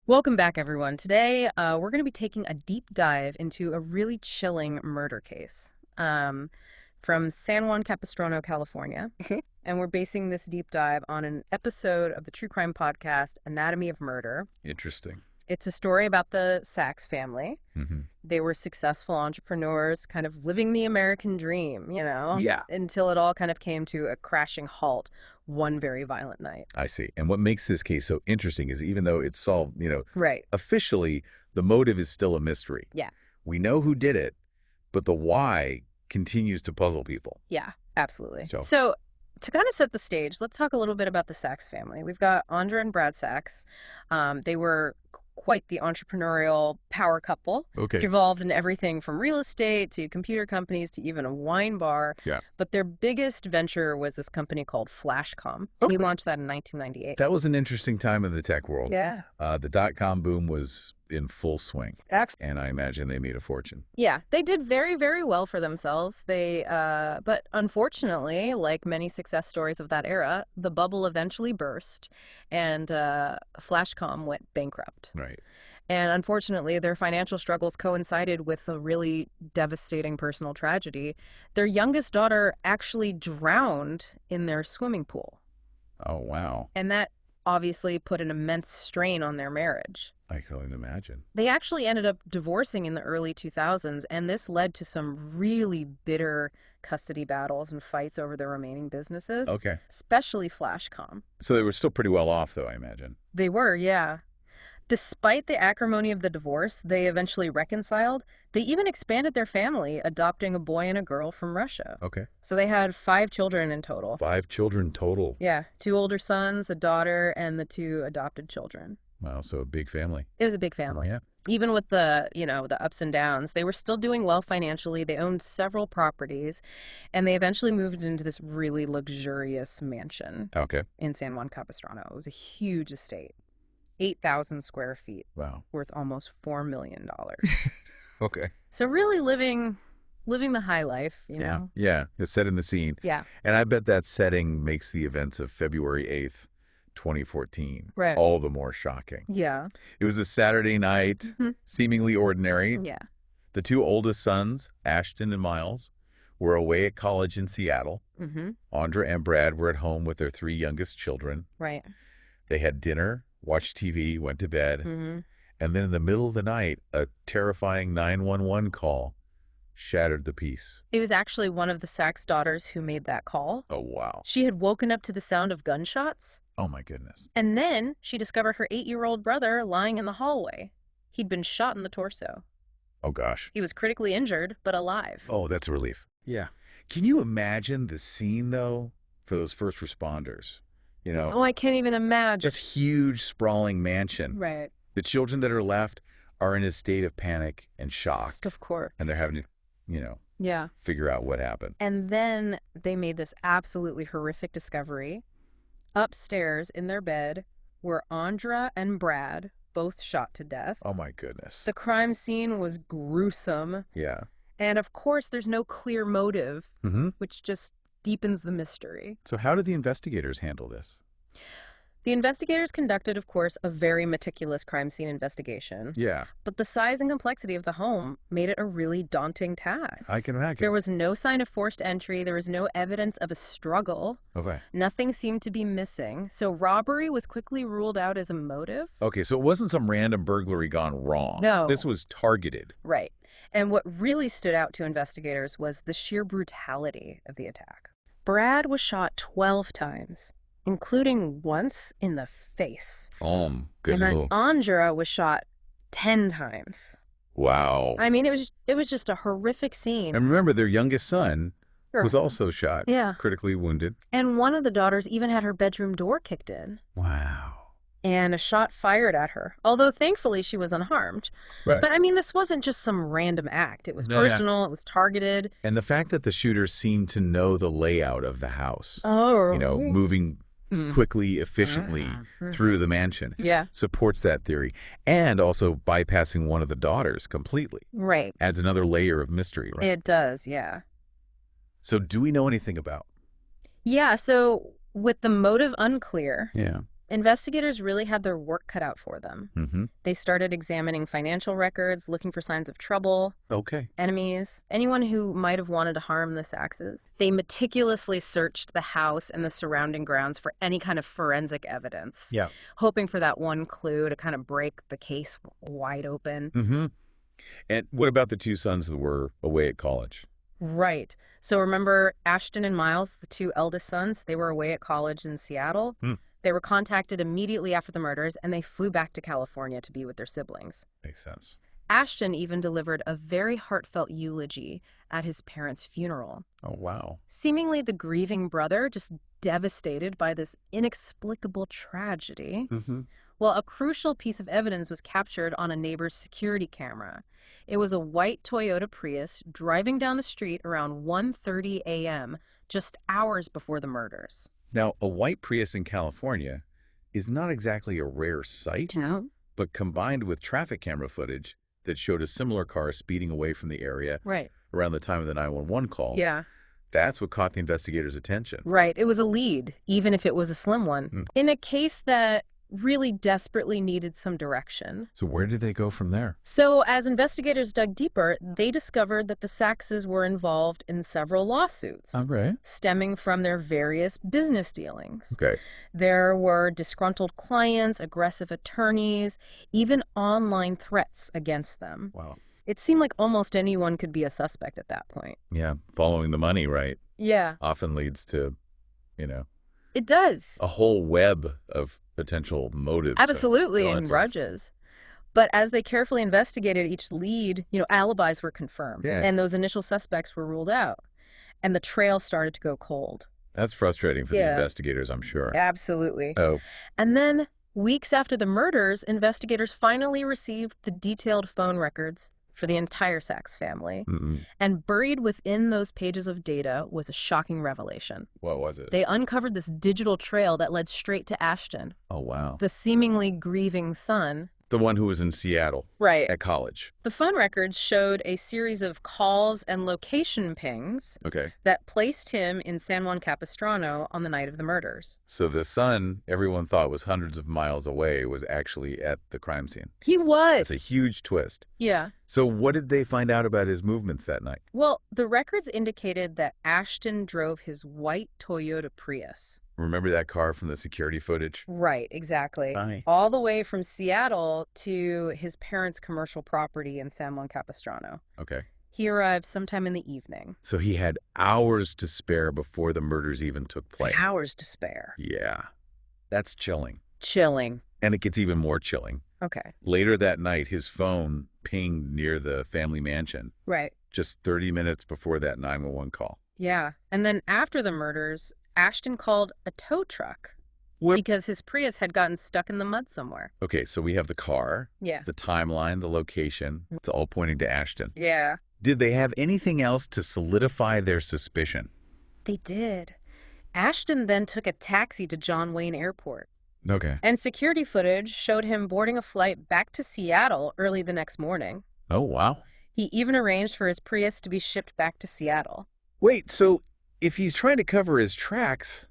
Welcome back, everyone. Today, we're going to be taking a deep dive into a really chilling murder case from San Juan Capistrano, California. And we're basing this deep dive on an episode of the true crime podcast, Anatomy of Murder. Interesting. It's a story about the Sachs family. Mm-hmm. They were successful entrepreneurs, kind of living the American dream, Yeah. until it all kind of came to a crashing halt one very violent night. I see. And what makes this case so interesting is even though it's solved, Right. officially, the motive is still a mystery. Yeah. We know who did it, but the why continues to puzzle people. Yeah, absolutely. So- So to kind of set the stage, let's talk a little bit about the Sachs family. We've got Andra and Brad Saxs. They were quite the entrepreneurial power couple. Okay. Involved in everything from real estate to computer companies to even a wine bar. Yeah. But their biggest venture was this company called Flashcom. Okay. He launched that in 1998. That was an interesting time in the tech world. Yeah. The dot-com boom was in full swing, Actually, and I imagine they made a fortune. yeah, they did very, very well for themselves. But unfortunately, like many success stories of that era, the bubble eventually burst, and Flashcom went bankrupt. Right. And unfortunately, their financial struggles coincided with a really devastating personal tragedy. Their youngest daughter actually drowned in their swimming pool, Oh, wow. and that obviously put an immense strain on their marriage. I can only imagine. They actually ended up divorcing in the early 2000s, and this led to some really bitter custody battles and fights over the remaining businesses, Okay. especially Flashcom. So they were still pretty well off, though, I imagine. They were, yeah. Despite the acrimony of the divorce, they eventually reconciled. They even expanded their family, adopting a boy and a girl from Russia. Okay. So they had 5 children in total. 5 children total. Yeah, 2 older sons, a daughter, and the 2 adopted children. Wow, so a big family. It was a big family. Yeah. Even with the ups and downs, they were still doing well financially. They owned several properties, and they eventually moved into this really luxurious mansion Okay. in San Juan Capistrano. It was a huge estate, 8,000 square feet, Wow. worth almost $4 million. Okay. So really living the high life, you Yeah. know? Yeah. It's set in the scene. Yeah. And I bet that setting makes the events of February 8th, 2014 Right. all the more shocking. Yeah. It was a Saturday night, Mhm. seemingly ordinary. Yeah. The 2 oldest sons, Ashton and Miles, were away at college in Seattle. Mm-hmm. Andra and Brad were at home with their 3 youngest children. Right. They had dinner, watched TV, went to bed. Mm-hmm. And then in the middle of the night, a terrifying 911 call shattered the peace. It was actually one of the Sachs daughters who made that call. Oh, wow. She had woken up to the sound of gunshots. Oh, my goodness. And then she discovered her 8-year-old brother lying in the hallway. He'd been shot in the torso. Oh, gosh. He was critically injured, but alive. Oh, that's a relief. Yeah. Can you imagine the scene, though, for those first responders? Oh, I can't even imagine. Just huge, sprawling mansion. Right. The children that are left are in a state of panic and shock, Of course. and they're having to, Yeah. figure out what happened. And then they made this absolutely horrific discovery. Upstairs in their bed were Andra and Brad, both shot to death. Oh, my goodness. The crime scene was gruesome. Yeah. And of course, there's no clear motive, Mm-hmm. which just deepens the mystery. So how did the investigators handle this? The investigators conducted, of course, a very meticulous crime scene investigation. Yeah, But the size and complexity of the home made it a really daunting task. I can imagine. There was no sign of forced entry. There was no evidence of a struggle. Okay. Nothing seemed to be missing. So robbery was quickly ruled out as a motive. Okay, so it wasn't some random burglary gone wrong. No. This was targeted. Right. And what really stood out to investigators was the sheer brutality of the attack. Brad was shot 12 times, including once in the face. Good And then little. Andra was shot 10 times. Wow. I mean, it was just a horrific scene. And remember, their youngest son Sure. was also shot. Yeah. Critically wounded. And one of the daughters even had her bedroom door kicked in Wow. and a shot fired at her, although thankfully she was unharmed. Right. But I mean, this wasn't just some random act. It was No, yeah. personal, it was targeted. And the fact that the shooter seemed to know the layout of the house, Oh. moving quickly, efficiently through the mansion, Yeah. supports that theory. And also bypassing one of the daughters completely. Right. Adds another layer of mystery, right? It does, yeah. So do we know anything about? Yeah, so with the motive unclear, Yeah. Investigators really had their work cut out for them. Mm-hmm. They started examining financial records, looking for signs of trouble, Okay. enemies, anyone who might have wanted to harm the Saxes. They meticulously searched the house and the surrounding grounds for any kind of forensic evidence, Yeah. hoping for that one clue to kind of break the case wide open. Mm-hmm. And what about the two sons that were away at college? Right. So remember Ashton and Miles, the two eldest sons, they were away at college in Seattle. Hmm. They were contacted immediately after the murders, and they flew back to California to be with their siblings. Makes sense. Ashton even delivered a very heartfelt eulogy at his parents' funeral. Oh, wow. Seemingly the grieving brother, just devastated by this inexplicable tragedy. Mm-hmm. Well, a crucial piece of evidence was captured on a neighbor's security camera. It was a white Toyota Prius driving down the street around 1:30 a.m., just hours before the murders. Now, a white Prius in California is not exactly a rare sight, No? but combined with traffic camera footage that showed a similar car speeding away from the area Right. around the time of the 911 call, Yeah. that's what caught the investigators' attention. Right. It was a lead, even if it was a slim one, Hmm. in a case that really desperately needed some direction. So where did they go from there? So, as investigators dug deeper, they discovered that the Saxes were involved in several lawsuits right. stemming from their various business dealings. Okay. There were disgruntled clients, aggressive attorneys, even online threats against them. Wow. It seemed like almost anyone could be a suspect at that point. Yeah. Following the money, right, Yeah, often leads to, you know, it does. a whole web of potential motives. to Absolutely, go and into. grudges. But as they carefully investigated each lead, alibis were confirmed, Yeah. and those initial suspects were ruled out, and the trail started to go cold. That's frustrating for the Yeah. investigators, I'm sure. Absolutely. Oh, And then, weeks after the murders, investigators finally received the detailed phone records for the entire Sachs family. And buried within those pages of data was a shocking revelation. what was it? They uncovered this digital trail that led straight to Ashton, Oh, wow. the seemingly grieving son. The one who was in Seattle Right. at college. The phone records showed a series of calls and location pings Okay. that placed him in San Juan Capistrano on the night of the murders. So the son everyone thought was hundreds of miles away was actually at the crime scene. He was. That's a huge twist. Yeah. So what did they find out about his movements that night? Well, the records indicated that Ashton drove his white Toyota Prius. Remember that car from the security footage? Right, exactly. Aye. All the way from Seattle to his parents' commercial property in San Juan Capistrano. Okay. He arrived sometime in the evening. So he had hours to spare before the murders even took place. Hours to spare. Yeah. That's chilling. Chilling. And it gets even more chilling. Okay. Later that night, his phone pinged near the family mansion, Right. just 30 minutes before that 911 call. Yeah. And then after the murders, Ashton called a tow truck What? because his Prius had gotten stuck in the mud somewhere. Okay, so we have the car, Yeah. the timeline, the location. It's all pointing to Ashton. Yeah. Did they have anything else to solidify their suspicion? They did. Ashton then took a taxi to John Wayne Airport. Okay. And security footage showed him boarding a flight back to Seattle early the next morning. Oh, wow. He even arranged for his Prius to be shipped back to Seattle. Wait, so if he's trying to cover his tracks,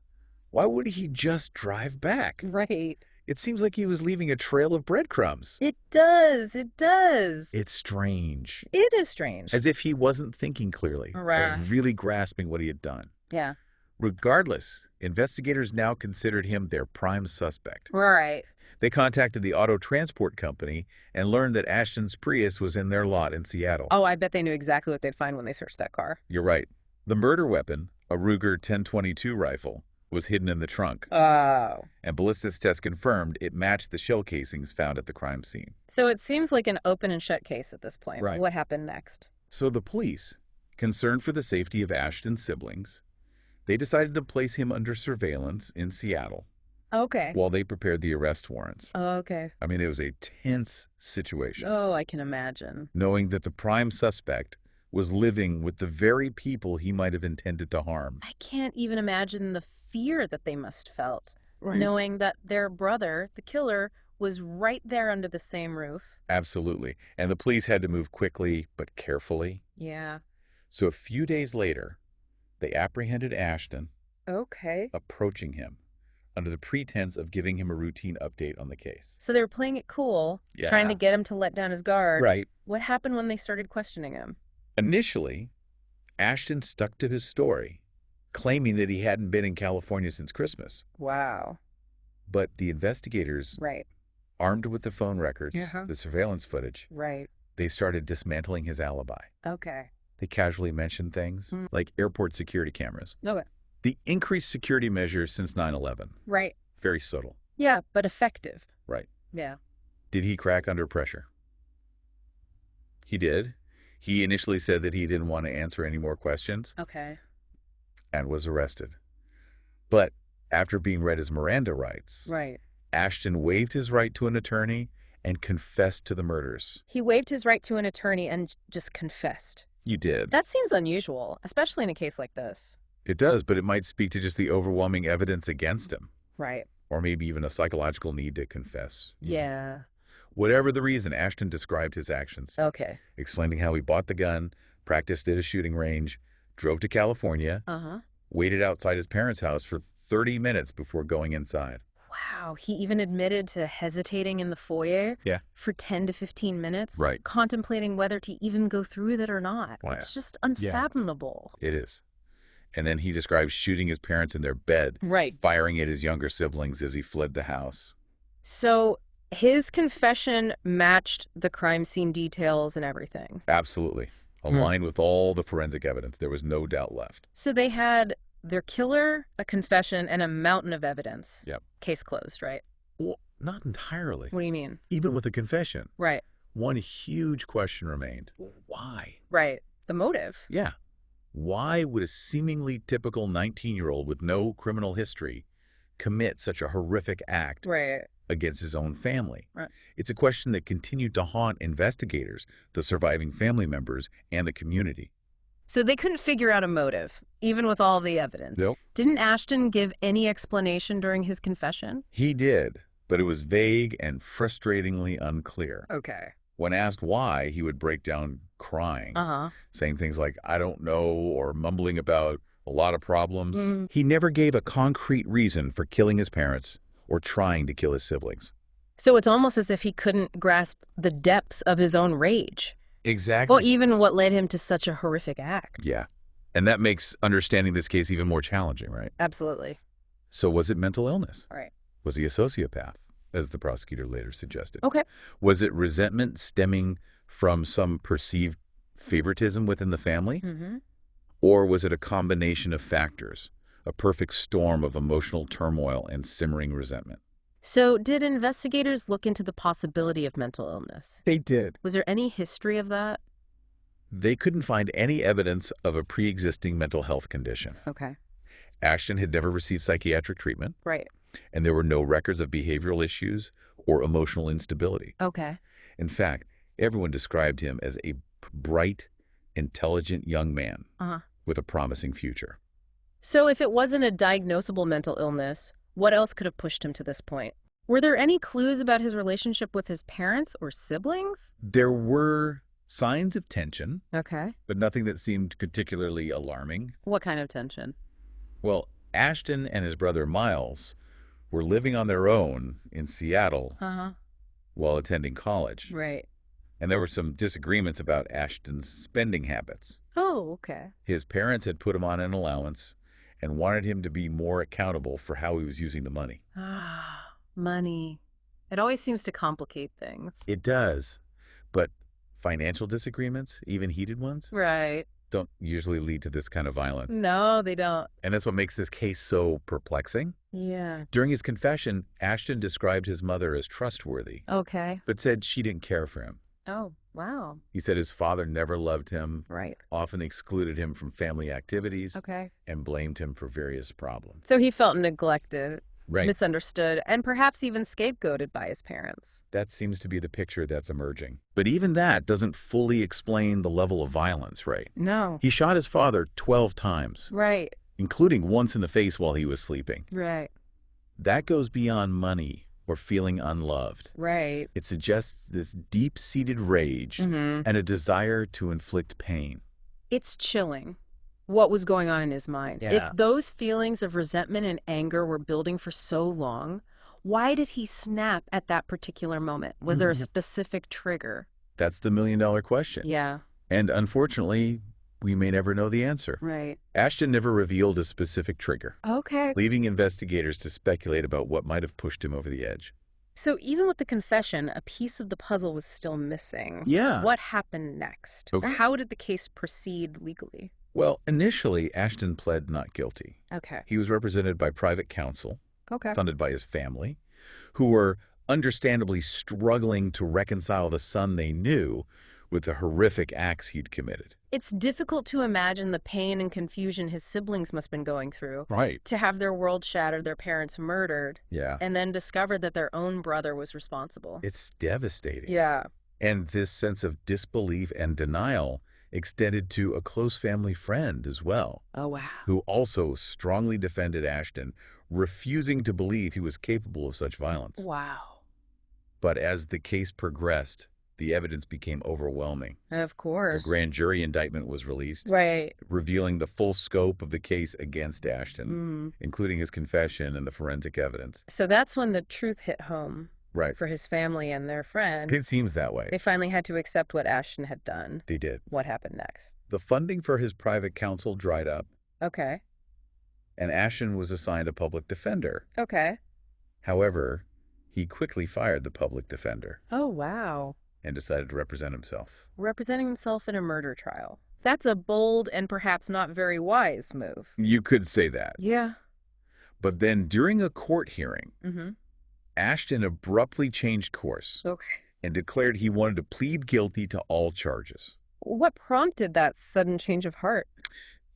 why would he just drive back? Right. It seems like he was leaving a trail of breadcrumbs. It does. It does. It's strange. It is strange. As if he wasn't thinking clearly Right. or really grasping what he had done. Yeah. Regardless, investigators now considered him their prime suspect. Right. They contacted the auto transport company and learned that Ashton's Prius was in their lot in Seattle. Oh, I bet they knew exactly what they'd find when they searched that car. You're right. The murder weapon, a Ruger 1022 rifle, was hidden in the trunk, Oh. and ballistics tests confirmed it matched the shell casings found at the crime scene. So it seems like an open and shut case at this point. Right. What happened next? So the police, concerned for the safety of Ashton's siblings, they decided to place him under surveillance in Seattle Okay. while they prepared the arrest warrants. Okay. I mean, it was a tense situation, Oh, I can imagine. knowing that the prime suspect was living with the very people he might have intended to harm. I can't even imagine the fear that they must felt, knowing that their brother, the killer, was right there under the same roof. Absolutely. And the police had to move quickly but carefully. Yeah. So a few days later, they apprehended Ashton, Okay. approaching him, under the pretense of giving him a routine update on the case. So they were playing it cool, trying to get him to let down his guard. Right. What happened when they started questioning him? Initially, Ashton stuck to his story, claiming that he hadn't been in California since Christmas. Wow. But the investigators, Right. armed with the phone records, Uh-huh. the surveillance footage, Right. they started dismantling his alibi. Okay. They casually mentioned things like airport security cameras. Okay. The increased security measures since 9/11. Right. Very subtle. Yeah, but effective. Right. Yeah. Did he crack under pressure? He did. He initially said that he didn't want to answer any more questions Okay. and was arrested. But after being read his Miranda rights, Right. Ashton waived his right to an attorney and confessed to the murders. He waived his right to an attorney and just confessed. You did. That seems unusual, especially in a case like this. It does, but it might speak to just the overwhelming evidence against him, Right. or maybe even a psychological need to confess. Yeah. Whatever the reason, Ashton described his actions, Okay. explaining how he bought the gun, practiced at a shooting range, drove to California, Uh-huh. waited outside his parents' house for 30 minutes before going inside. Wow. He even admitted to hesitating in the foyer Yeah. for 10 to 15 minutes. Right. Contemplating whether to even go through with it or not. Wow. It's just unfathomable. It is. And then he describes shooting his parents in their bed, Right. firing at his younger siblings as he fled the house. So his confession matched the crime scene details and everything. Absolutely. Aligned with all the forensic evidence. There was no doubt left. So they had their killer, a confession, and a mountain of evidence. Yep. Case closed, right? Well, not entirely. What do you mean? Even with the confession, Right. one huge question remained. Why? Right. The motive. Yeah. Why would a seemingly typical 19-year-old with no criminal history commit such a horrific act Right. against his own family? Right. It's a question that continued to haunt investigators, the surviving family members, and the community. So they couldn't figure out a motive, even with all the evidence. Nope. Didn't Ashton give any explanation during his confession? He did, but it was vague and frustratingly unclear. Okay. When asked why, he would break down crying, Uh-huh. saying things like, "I don't know," or mumbling about a lot of problems. Mhm. He never gave a concrete reason for killing his parents or trying to kill his siblings. So it's almost as if he couldn't grasp the depths of his own rage. Exactly. Well, even what led him to such a horrific act. Yeah. And that makes understanding this case even more challenging, right? Absolutely. So was it mental illness? All right. Was he a sociopath, as the prosecutor later suggested? Okay. Was it resentment stemming from some perceived favoritism within the family? Mm-hmm. Or was it a combination of factors, a perfect storm of emotional turmoil and simmering resentment? So did investigators look into the possibility of mental illness? They did. Was there any history of that? They couldn't find any evidence of a pre-existing mental health condition. Okay. Ashton had never received psychiatric treatment, Right. and there were no records of behavioral issues or emotional instability. Okay. In fact, everyone described him as a bright, intelligent young man Uh-huh. with a promising future. So if it wasn't a diagnosable mental illness, what else could have pushed him to this point? Were there any clues about his relationship with his parents or siblings? There were signs of tension, Okay. but nothing that seemed particularly alarming. What kind of tension? Well, Ashton and his brother Miles were living on their own in Seattle Uh-huh. while attending college. Right. And there were some disagreements about Ashton's spending habits. Oh, okay. His parents had put him on an allowance and wanted him to be more accountable for how he was using the money. Ah, money. It always seems to complicate things. It does. But financial disagreements, even heated ones, Right. don't usually lead to this kind of violence. No, they don't. And that's what makes this case so perplexing. Yeah. During his confession, Ashton described his mother as trustworthy, Okay. but said she didn't care for him. Oh, wow. He said his father never loved him, Right. often excluded him from family activities, Okay. and blamed him for various problems. So he felt neglected, Right. misunderstood, and perhaps even scapegoated by his parents. That seems to be the picture that's emerging. But even that doesn't fully explain the level of violence, right? No. He shot his father 12 times, Right. including once in the face while he was sleeping. Right. That goes beyond money or feeling unloved. Right. It suggests this deep-seated rage Mm-hmm. and a desire to inflict pain. It's chilling. what was going on in his mind. If Yeah. those feelings of resentment and anger were building for so long, why did he snap at that particular moment? Was there a specific trigger? That's the million-dollar question. Yeah, And unfortunately, we may never know the answer. right. Ashton never revealed a specific trigger, Okay. leaving investigators to speculate about what might have pushed him over the edge. So even with the confession, a piece of the puzzle was still missing. Yeah. What happened next? Okay. How did the case proceed legally? Well, initially, Ashton pled not guilty. Okay. He was represented by private counsel, Okay. funded by his family, who were understandably struggling to reconcile the son they knew with the horrific acts he'd committed. It's difficult to imagine the pain and confusion his siblings must have been going through. Right. To have their world shattered, their parents murdered, Yeah. and then discover that their own brother was responsible. It's devastating. Yeah. And this sense of disbelief and denial extended to a close family friend as well, Oh, wow. who also strongly defended Ashton, refusing to believe he was capable of such violence. Wow. But as the case progressed, the evidence became overwhelming. Of The course. grand jury indictment was released, Right. revealing the full scope of the case against Ashton, including his confession and the forensic evidence. So that's when the truth hit home Right. for his family and their friend. It seems that way. They finally had to accept what Ashton had done. They did. What happened next? The funding for his private counsel dried up, Okay. and Ashton was assigned a public defender. Okay. However, he quickly fired the public defender Oh, wow. and decided to represent himself. Representing himself in a murder trial. That's a bold and perhaps not very wise move. You could say that. Yeah. But then during a court hearing, Mm-hmm. Ashton abruptly changed course Okay. and declared he wanted to plead guilty to all charges. What prompted that sudden change of heart?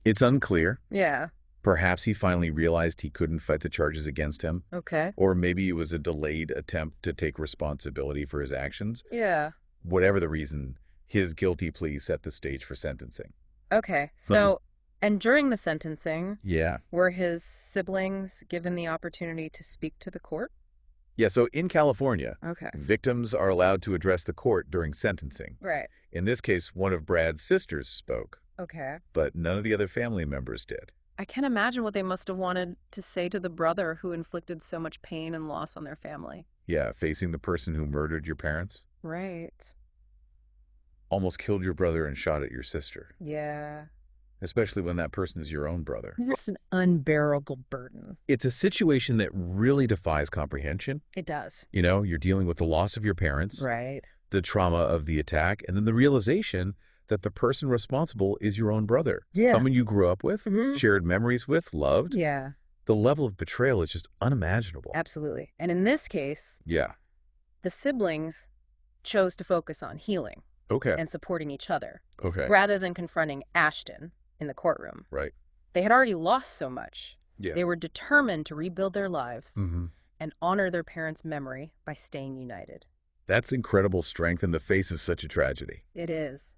It's unclear. Yeah. Perhaps he finally realized he couldn't fight the charges against him, Okay. or maybe it was a delayed attempt to take responsibility for his actions. Yeah. Whatever the reason, his guilty plea set the stage for sentencing. Okay. So, and during the sentencing, Yeah. were his siblings given the opportunity to speak to the court? Yeah, so in California, Okay. victims are allowed to address the court during sentencing. Right. In this case, one of Brad's sisters spoke, Okay. but none of the other family members did. I can't imagine what they must have wanted to say to the brother who inflicted so much pain and loss on their family. Yeah, facing the person who murdered your parents, Right. almost killed your brother and shot at your sister, Yeah. especially when that person is your own brother. It's an unbearable burden. It's a situation that really defies comprehension. It does. You know, you're dealing with the loss of your parents, Right. the trauma of the attack, and then the realization that the person responsible is your own brother. Yeah. Someone you grew up with, Mhm. shared memories with, loved. Yeah, The level of betrayal is just unimaginable. absolutely. And in this case, Yeah. the siblings chose to focus on healing Okay. and supporting each other Okay. rather than confronting Ashton in the courtroom. Right. They had already lost so much. Yeah. They were determined to rebuild their lives Mm-hmm. and honor their parents' memory by staying united. That's incredible strength in the face of such a tragedy. It is.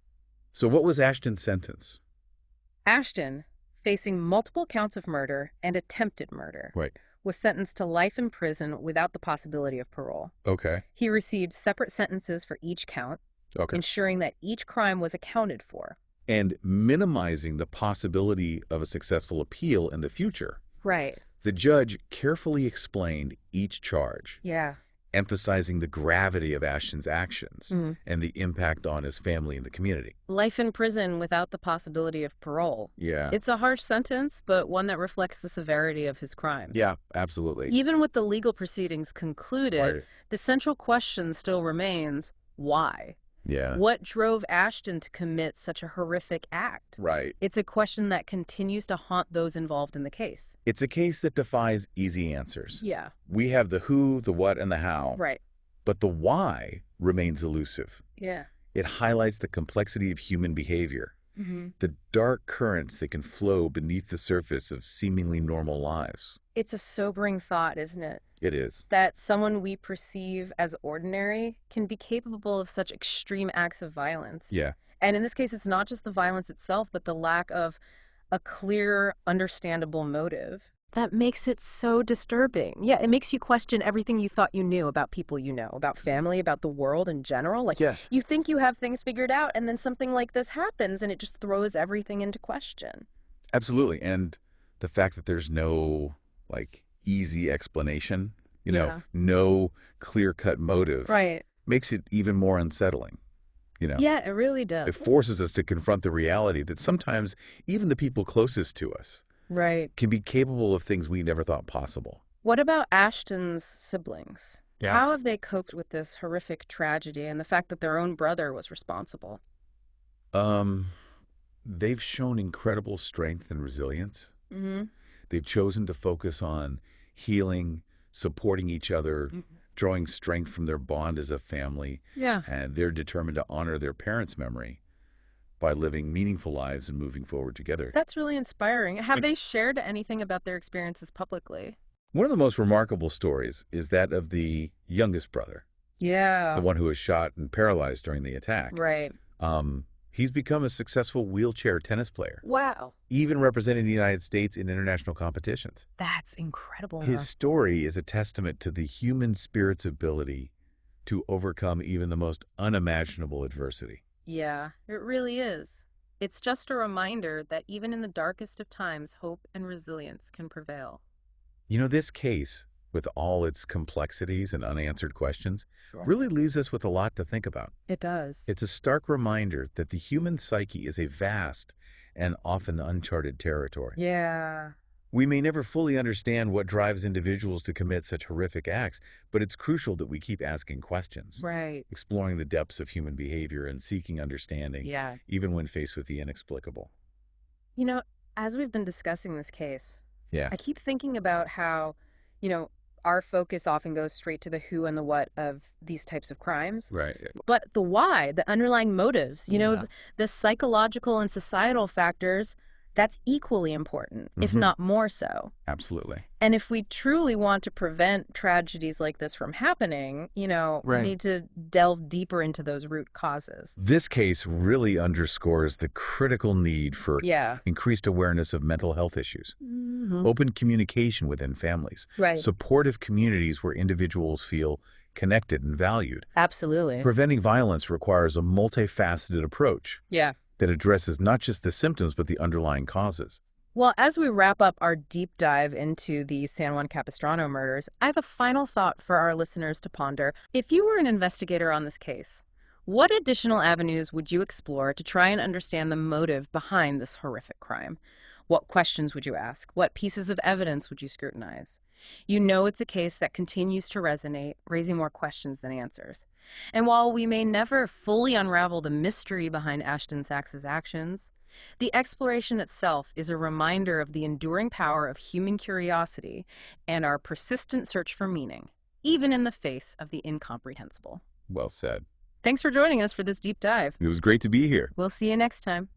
So what was Ashton's sentence? Ashton, facing multiple counts of murder and attempted murder, Right. was sentenced to life in prison without the possibility of parole. Okay. He received separate sentences for each count, Okay. ensuring that each crime was accounted for. And minimizing the possibility of a successful appeal in the future. Right. The judge carefully explained each charge, Yeah. emphasizing the gravity of Ashton's actions Mhm. and the impact on his family and the community. Life in prison without the possibility of parole. Yeah. It's a harsh sentence, but one that reflects the severity of his crimes. Yeah, absolutely. Even with the legal proceedings concluded, Right. the central question still remains, why? Yeah. What drove Ashton to commit such a horrific act? Right. It's a question that continues to haunt those involved in the case. It's a case that defies easy answers. Yeah. We have the who, the what, and the how. Right. But the why remains elusive. Yeah. It highlights the complexity of human behavior, Mm-hmm. the dark currents that can flow beneath the surface of seemingly normal lives. It's a sobering thought, isn't it? It is. That someone we perceive as ordinary can be capable of such extreme acts of violence. Yeah. And in this case, it's not just the violence itself, but the lack of a clear, understandable motive. That makes it so disturbing. Yeah, it makes you question everything you thought you knew about people you know, about family, about the world in general. Like, Yeah. you think you have things figured out, and then something like this happens, and it just throws everything into question. Absolutely. And the fact that there's no, like, easy explanation, Yeah. no clear-cut motive Right. makes it even more unsettling, you know. Yeah, it really It does. forces us to confront the reality that sometimes even the people closest to us Right. can be capable of things we never thought possible. What about Ashton's siblings? Yeah. How have they coped with this horrific tragedy and the fact that their own brother was responsible? Um, they've shown incredible strength and resilience. Mm-hmm. They've chosen to focus on healing, supporting each other, drawing strength from their bond as a family, Yeah. and they're determined to honor their parents' memory by living meaningful lives and moving forward together. That's really inspiring. Have Like, they shared anything about their experiences publicly? one of the most remarkable stories is that of the youngest brother, the Yeah. one who was shot and paralyzed during the attack. Right. He's become a successful wheelchair tennis player, Wow. even representing the United States in international competitions. That's incredible. His story is a testament to the human spirit's ability to overcome even the most unimaginable adversity. Yeah, it really is. It's just a reminder that even in the darkest of times, hope and resilience can prevail. This case, with all its complexities and unanswered questions, Sure. really leaves us with a lot to think about. It does. It's a stark reminder that the human psyche is a vast and often uncharted territory. Yeah. We may never fully understand what drives individuals to commit such horrific acts, but it's crucial that we keep asking questions, Right. exploring the depths of human behavior and seeking understanding, Yeah. even when faced with the inexplicable. You know, as we've been discussing this case, Yeah. I keep thinking about how, our focus often goes straight to the who and the what of these types of crimes. Right. But the why, the underlying motives, Yeah. the psychological and societal factors, that's equally important, if Mhm. not more so. Absolutely. And if we truly want to prevent tragedies like this from happening, we Right. need to delve deeper into those root causes. This case really underscores the critical need for Yeah. increased awareness of mental health issues, Mhm. open communication within families, Right. supportive communities where individuals feel connected and valued. Absolutely. Preventing violence requires a multifaceted approach Yeah. that addresses not just the symptoms but the underlying causes. Well, as we wrap up our deep dive into the San Juan Capistrano murders, I have a final thought for our listeners to ponder. If you were an investigator on this case, what additional avenues would you explore to try and understand the motive behind this horrific crime? What questions would you ask? What pieces of evidence would you scrutinize? It's a case that continues to resonate, raising more questions than answers. And while we may never fully unravel the mystery behind Ashton Sax's actions, the exploration itself is a reminder of the enduring power of human curiosity and our persistent search for meaning, even in the face of the incomprehensible. Well said. Thanks for joining us for this deep dive. It was great to be here. We'll see you next time.